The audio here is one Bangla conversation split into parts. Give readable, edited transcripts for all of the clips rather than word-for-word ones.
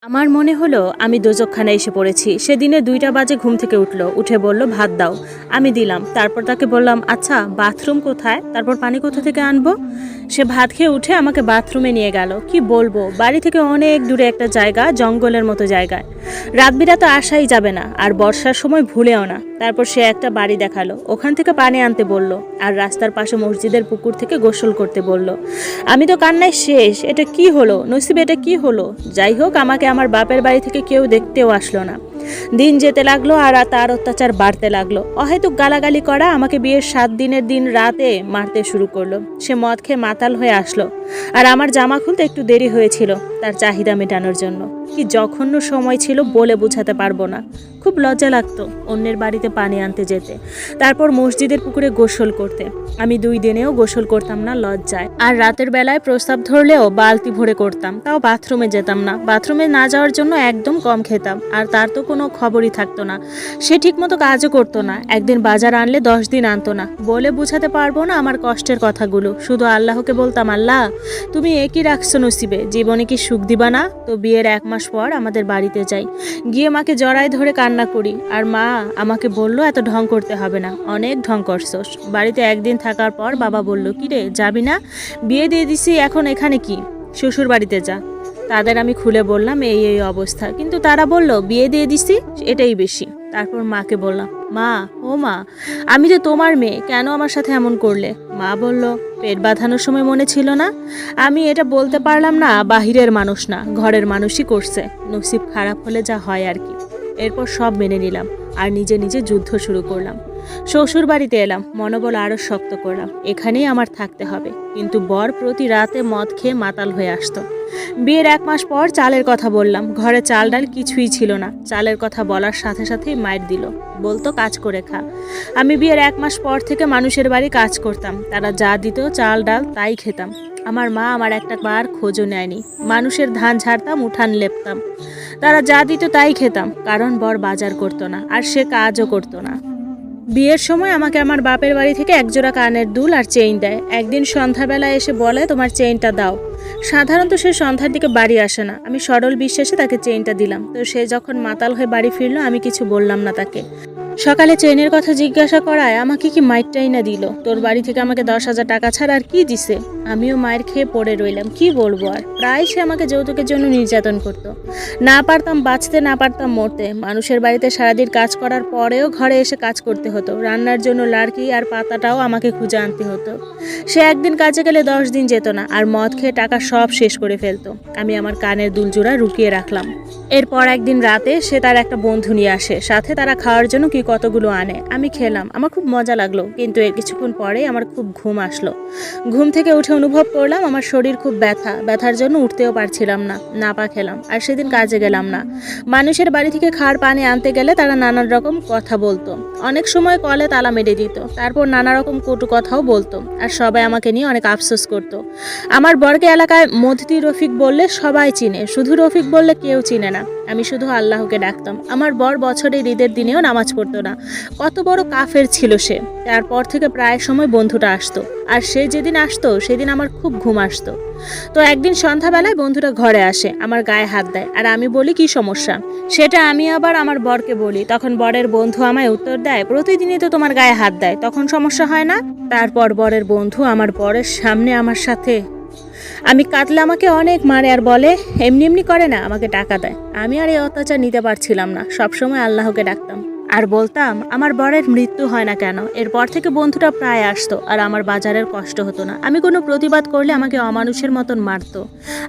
আমার মনে হলো আমি দোজকখানায় এসে পড়েছি। সেদিনে ২টা বাজে ঘুম থেকে উঠে বলল ভাত দাও। আমি দিলাম। তারপর তাকে বললাম আচ্ছা বাথরুম কোথায়, তারপর পানি কোথা থেকে আনবো। সে ভাত খেয়ে উঠে আমাকে বাথরুমে নিয়ে গেল। কি বলবো, বাড়ি থেকে অনেক দূরে একটা জায়গা, জঙ্গলের মতো জায়গায়। রাত বিরাতে আসাই যাবে না, আর বর্ষার সময় ভুলেও না। তারপর সে একটা বাড়ি দেখালো, ওখান থেকে পানি আনতে বলল, আর রাস্তার পাশে মসজিদের পুকুর থেকে গোসল করতে বলল। আমি তো কান্নায় শেষ। এটা কি হলো নসিব, এটা কি হলো। যাই হোক, আমাকে আমার বাপের বাড়ি থেকে কেউ দেখতেও আসলো না। দিন যেতে লাগলো আর তার অত্যাচার বাড়তে লাগলো। অহেতুক গালাগালি করা, আমাকে বিয়ের 7 দিনের দিন রাতে মারতে শুরু করলো। সে মদ খেয়ে মাতাল হয়ে আসলো, আর আমার জামা খুলতে একটু দেরি হয়েছিল তার চাহিদা মেটানোর জন্য। কি জঘন্য সময় ছিল বলে বোঝাতে পারবো না। খুব লজ্জা লাগতো অন্যের বাড়িতে পানি আনতে যেতে, তারপর মসজিদের পুকুরে গোসল করতে। আমি 2 দিনেও গোসল করতাম না লজ্জায়। আর রাতের বেলায় প্রস্রাব ধরলেও বালতি ভরে করতাম, তাও বাথরুমে যেতাম না। বাথরুমে না যাওয়ার জন্য একদম কম খেতাম, আর তার তো কোনো খবরই থাকতো না। সে ঠিকমতো কাজও করতো না। একদিন বাজার আনলে 10 দিন আনতো না। বলে বোঝাতে পারবো না আমার কষ্টের কথাগুলো। শুধু আল্লাহকে বলতাম, আল্লাহ তুমি একই রাখছো নসিবে, জীবনে কি সুখ দিবা না। তো বিয়ের 1 মাস পর আমাদের বাড়িতে যাই। গিয়ে মাকে জড়ায় ধরে কান্না করি, আর মা আমাকে বলল এত ঢং করতে হবে না, অনেক ঢং করছস। বাড়িতে একদিন থাকার পর বাবা বলল, কিরে যাবি না, বিয়ে দিয়ে দিছি, এখন এখানে কি, শ্বশুর বাড়িতে যা। তাদের আমি খুলে বললাম এই এই অবস্থা, কিন্তু তারা বলল বিয়ে দিয়ে দিছি, এটাই বেশি। তারপর মাকে বললাম, মা ও মা, আমি তো তোমার মেয়ে, কেন আমার সাথে এমন করলে। মা বলল, পেট বাঁধানোর সময় মনে ছিল না। আমি এটা বলতে পারলাম না, বাহিরের মানুষ না, ঘরের মানুষই করছে। নসিব খারাপ হলে যা হয় আর কি। এরপর সব মেনে নিলাম আর নিজে নিজে যুদ্ধ শুরু করলাম। শ্বশুর বাড়িতে এলাম, মনোবল আরও শক্ত করলাম, এখানেই আমার থাকতে হবে। কিন্তু বর প্রতি রাতে মদ খেয়ে মাতাল হয়ে আসতো। বিয়ের 1 মাস পর চালের কথা বললাম, ঘরে চাল ডাল কিছুই ছিল না। চালের কথা বলার সাথে সাথেই মাইর দিল, বলতো কাজ করে খা। আমি বিয়ের 1 মাস পর থেকে মানুষের বাড়ি কাজ করতাম, তারা যা দিত চাল ডাল তাই খেতাম। আমার মা আমার একটা বার খোঁজও নেয়নি। মানুষের ধান ঝাড়তাম, উঠান লেপতাম, তারা যা দিত তাই খেতাম, কারণ বর বাজার করতো না আর সে কাজও করতো না। বিয়ের সময় আমাকে আমার বাপের বাড়ি থেকে 1 জোড়া কানের দুল আর চেইন দেয়। একদিন সন্ধ্যাবেলা এসে বলে তোমার চেইনটা দাও। সাধারণত সে সন্ধ্যার দিকে বাড়ি আসে না। আমি সরল বিশ্বাসে তাকে চেইনটা দিলাম। তো সে যখন মাতাল হয়ে বাড়ি ফিরলো, আমি কিছু বললাম না তাকে। সকালে চেইনের কথা জিজ্ঞাসা করায় আমাকে কি মাইরটাই না দিল। তোর বাড়ি থেকে আমাকে 10,000 টাকা ছাড়া আর কি দিছে। আমিও মায়ের খেয়ে পড়ে রইলাম, কি বলবো আর। প্রায় সে আমাকে যৌতুকের জন্য নির্যাতন করত। না পারতাম বাঁচতে, না পারতাম মরতে। মানুষের বাড়িতে সারাদিন কাজ করার পরেও ঘরে এসে কাজ করতে হতো। রান্নার জন্য লাড়কি আর পাতাটাও আমাকে খুঁজে আনতে হতো। সে একদিন কাজে গেলে 10 দিন যেত না, আর মদ খেয়ে টাকা সব শেষ করে ফেলতো। আমি আমার কানের দুলজোড়া লুকিয়ে রাখলাম। এরপর একদিন রাতে সে তার একটা বন্ধু নিয়ে আসে, সাথে তারা খাওয়ার জন্য কি কতগুলো আনে। আমি খেলাম, আমার খুব মজা লাগলো। কিন্তু এর কিছুক্ষণ পরে আমার খুব ঘুম আসলো। ঘুম থেকে উঠে অনুভব করলাম আমার শরীর খুব ব্যথার জন্য উঠতেও পারছিলাম না। নাপা খেলাম, আর সেদিন কাজে গেলাম না। মানুষের বাড়ি থেকে খাওয়ার পানি আনতে গেলে তারা নানান রকম কথা বলতো। অনেক সময় কলে তালা মেরে দিত, তারপর নানা রকম কটু কথাও বলতো, আর সবাই আমাকে নিয়ে অনেক আফসোস করতো। আমার বরকে এলাকায় মধুতি রফিক বললে সবাই চিনে, শুধু রফিক বললে কেউ চিনে না। আমি শুধু আল্লাহকে ডাকতাম। আমার বর বছরের ঈদের দিনেও নামাজ পড়তো না। কত বড় কাফের ছিল সে। তারপর থেকে প্রায় সময় বন্ধুটা আসতো, আর সে যেদিন আসতো সেদিন আমার খুব ঘুম আসতো। তো একদিন সন্ধ্যাবেলায় বন্ধুটা ঘরে আসে, আমার গায়ে হাত দেয়, আর আমি বলি কি সমস্যা। সেটা আমি আবার আমার বরকে বলি। তখন বরের বন্ধু আমায় উত্তর দেয়, প্রতিদিনই তো তোমার গায়ে হাত দেয়, তখন সমস্যা হয় না। তারপর বরের বন্ধু আমার বরের সামনে আমার সাথে, আমি কাঁদলে আমাকে অনেক মারে আর বলে এমনি এমনি করে না, আমাকে টাকা দেয়। আমি আর এই অত্যাচার নিতে পারছিলাম না। সবসময় আল্লাহকে ডাকতাম আর বলতাম আমার বরের মৃত্যু হয় না কেন। এরপর থেকে বন্ধুটা প্রায় আসতো, আর আমার বাজারের কষ্ট হতো না। আমি কোনো প্রতিবাদ করলে আমাকে অমানুষের মতন মারতো,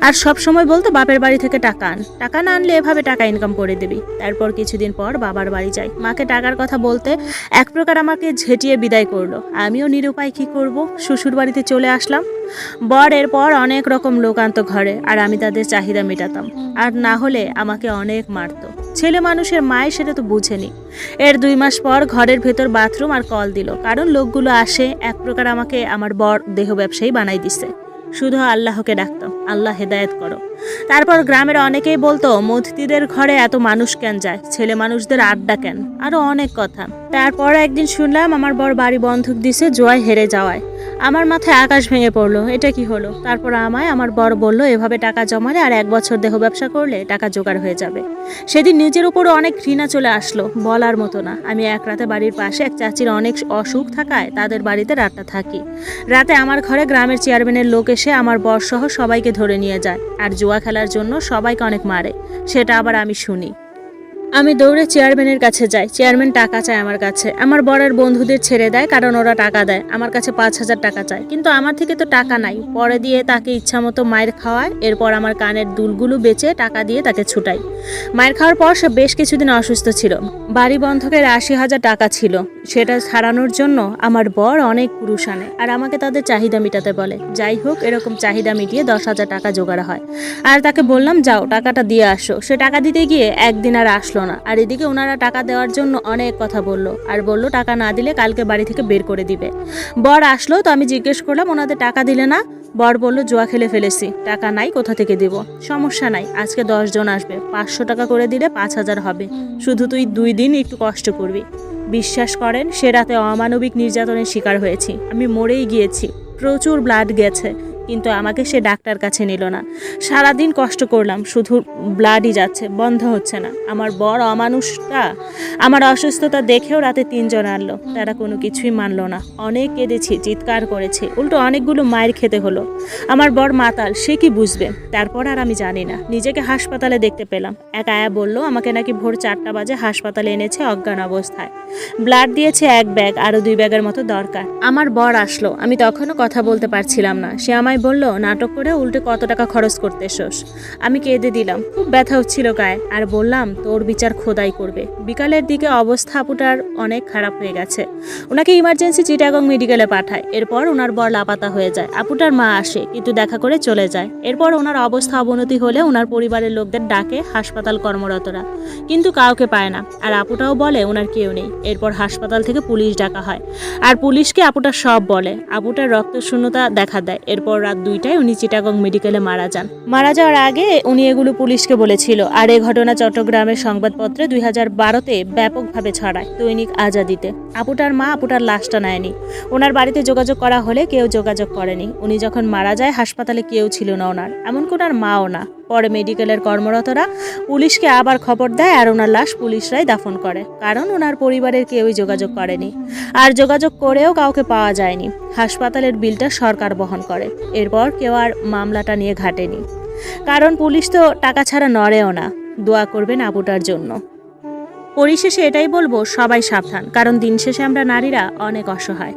আর সব সময় বলতো বাপের বাড়ি থেকে টাকা আন, টাকা না আনলে এভাবে টাকা ইনকাম করে দিবি। তারপর কিছুদিন পর বাবার বাড়ি যাই। মাকে টাকার কথা বলতে এক প্রকার আমাকে ঝেঁটিয়ে বিদায় করলো। আমিও নিরুপায়, কি করব, শ্বশুর বাড়িতে চলে আসলাম। বর এরপর অনেক রকম লোক আনতো ঘরে, আর আমি তাদের চাহিদা মেটাতাম, আর না হলে আমাকে অনেক মারতো। ছেলে মানুষের মায় সেটা তো বুঝেনি। এর 2 মাস পর ঘরের ভেতর বাথরুম আর কল দিল, কারণ লোকগুলো আসে। এক প্রকার আমাকে আমার বর দেহ ব্যবসায়ী বানাই দিছে। শুধু আল্লাহকে ডাকতাম, আল্লাহ হেদায়েত করো। তারপর গ্রামের অনেকেই বলতো মথিদের ঘরে এত মানুষ কেন যায়, ছেলে মানুষদের আড্ডা কেন, আরো অনেক কথা। তারপর একদিন শুনলাম আমার বর বাড়ি বন্ধক দিছে জয় হেরে যাওয়ায়। আমার মাথায় আকাশ ভেঙে পড়লো, এটা কি হলো? তারপর আমায় আমার বর বলল, এভাবে টাকা জমালে আর 1 বছর দেহ ব্যবসা করলে টাকা জোগাড় হয়ে যাবে। সেদিন নিজের উপরও অনেক ঘৃণা চলে আসলো, বলার মতো না। আমি এক রাতে বাড়ির পাশে এক চাচির অনেক অসুখ থাকায় তাদের বাড়িতে রাতটা থাকি। রাতে আমার ঘরে গ্রামের চেয়ারম্যানের লোক এসে আমার বর সহ সবাইকে ধরে নিয়ে যায় আর জুয়া খেলার জন্য সবাইকে অনেক মারে, সেটা আবার আমি শুনি। আমি দৌড়ে চেয়ারম্যানের কাছে যাই। চেয়ারম্যান টাকা চায় আমার কাছে। আমার বরের বন্ধুদের ছেড়ে দেয়, কারণ ওরা টাকা দেয়। আমার কাছে 5,000 টাকা চায়, কিন্তু আমার থেকে তো টাকা নাই। পরে দিয়ে তাকে ইচ্ছামতো মায়ের খাওয়ায়। এরপর আমার কানের দুলগুলো বেচে টাকা দিয়ে তাকে ছুটাই। মায়ের খাওয়ার পর সে বেশ কিছুদিন অসুস্থ ছিল। বাড়ি বন্ধকের 80,000 টাকা ছিল, সেটা ছাড়ানোর জন্য আমার বর অনেক পুরুষ আনে আর আমাকে তাদের চাহিদা মেটাতে বলে। যাই হোক, এরকম চাহিদা মিটিয়ে 10,000 টাকা জোগাড় হয়। আর তাকে বললাম, যাও টাকাটা দিয়ে আসো। সে টাকা দিতে গিয়ে একদিন আর আসলো না। আর এদিকে ওনারা টাকা দেওয়ার জন্য অনেক কথা বললো আর বললো টাকা না দিলে কালকে বাড়ি থেকে বের করে দিবে। বর আসলো তো আমি জিজ্ঞেস করলাম, ওনাদের টাকা দিলে না? বর বলল, জুয়া খেলে ফেলেছি, টাকা নাই, কোথা থেকে দিব? সমস্যা নাই, আজকে 10 জন আসবে, 500 টাকা করে দিলে 5,000 হবে। শুধু তুই 2 দিন একটু কষ্ট করবি। বিশ্বাস করেন, সে রাতে অমানবিক নির্যাতনের শিকার হয়েছি। আমি মরেই গিয়েছি, প্রচুর ব্লাড গেছে, কিন্তু আমাকে সে ডাক্তার কাছে নিল না। সারাদিন কষ্ট করলাম, শুধু ব্লাডই যাচ্ছে, বন্ধ হচ্ছে না। আমার বর অমানুষটা আমার অসুস্থতা দেখেও রাতে 3 জন আনলো, তারা কোনো কিছুই মানলো না। অনেক কেঁদেছি, চিৎকার করেছি, উল্টো অনেকগুলো মায়ের খেতে হলো। আমার বর মাতাল, সে কি বুঝবে? তারপর আর আমি জানি না, নিজেকে হাসপাতালে দেখতে পেলাম। এক আয়া বলল আমাকে নাকি ভোর 4টা বাজে হাসপাতালে এনেছে অজ্ঞান অবস্থায়। ব্লাড দিয়েছে 1 ব্যাগ, আরও 2 ব্যাগের মতো দরকার। আমার বর আসলো, আমি তখনও কথা বলতে পারছিলাম না। সে আমায় বলল, নাটক করে উল্টে কত টাকা খরচ করতে এসোস? আমি কেঁদে দিলাম, খুব ব্যথা হচ্ছিল গায়ে, আর বললাম, তোর বিচার খোদাই করবে। বিকালের দিকে অবস্থা আপুটার অনেক খারাপ হয়ে গেছে। ওনাকে ইমার্জেন্সি চিটাগং মেডিকেলে পাঠায়। এরপর ওনার বর লাপাতা হয়ে যায়। আপুটার মা আসে, কিন্তু দেখা করে চলে যায়। এরপর ওনার অবস্থা অবনতি হলে ওনার পরিবারের লোকদের ডাকে হাসপাতাল কর্মরতরা, কিন্তু কাউকে পায় না। আর আপুটাও বলে ওনার কেউ নেই। এরপর হাসপাতাল থেকে পুলিশ ডাকা হয়, আর পুলিশকে আপুটা সব বলে। আপুটার রক্তশূন্যতা দেখা দেয়। এরপর রাত 2টায় উনি চিটাগং মেডিকেলে মারা যান। মারা যাওয়ার আগে উনি এগুলো পুলিশকে বলেছিল। আর এই ঘটনা চট্টগ্রামের সংবাদপত্রে 2012-তে ব্যাপকভাবে ছড়ায়, দৈনিক আজাদিতে। আপুটার মা আপুটার লাশটা নেয়নি। ওনার বাড়িতে যোগাযোগ করা হলে কেউ যোগাযোগ করেনি। উনি যখন মারা যায় হাসপাতালে কেউ ছিল না ওনার, এমনকি ওনার মাও না। পরে মেডিকেলের কর্মরতরা পুলিশকে আবার খবর দেয়, আর ওনার লাশ পুলিশরাই দাফন করে, কারণ ওনার পরিবারের কেউই যোগাযোগ করেনি। আর যোগাযোগ করেও কাউকে পাওয়া যায়নি। হাসপাতালের বিলটা সরকার বহন করে। এরপর কেউ আর মামলাটা নিয়ে ঘাটেনি, কারণ পুলিশ তো টাকা ছাড়া নড়েও না। দোয়া করবেন আপুটার জন্য। পরিশেষে এটাই বলবো, সবাই সাবধান, কারণ দিন শেষে আমরা নারীরা অনেক অসহায়।